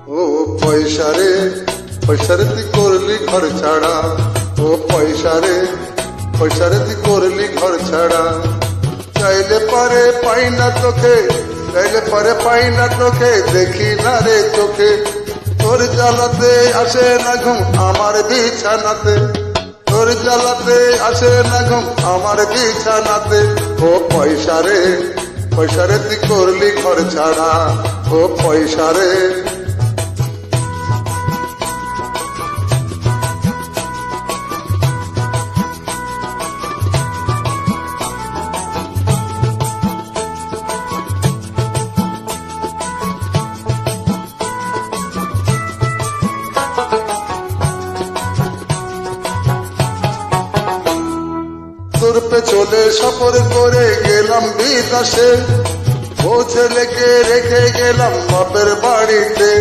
ও পয়সা রে তুই করলি ঘর ছাড়া, ও পয়সা রে তুই করলি ঘর ছাড়া। চাইলে পারে পাই না তোকে, চাইলে পারে পাই না তোকে, দেখি না রে চোখে। তোর জ্বালাতে আসে না ঘুম আমার বিছানাতে, তোর জ্বালাতে আসে না ঘুম আমার বিছানাতে। ও পয়সা রে তুই করলি ঘর ছাড়া, ও পয়সা রে। তোর পেছনে সফর করে গেলাম বিদেশে, ও ছেলেকে রেখে গেলাম বাপের বাড়িতে।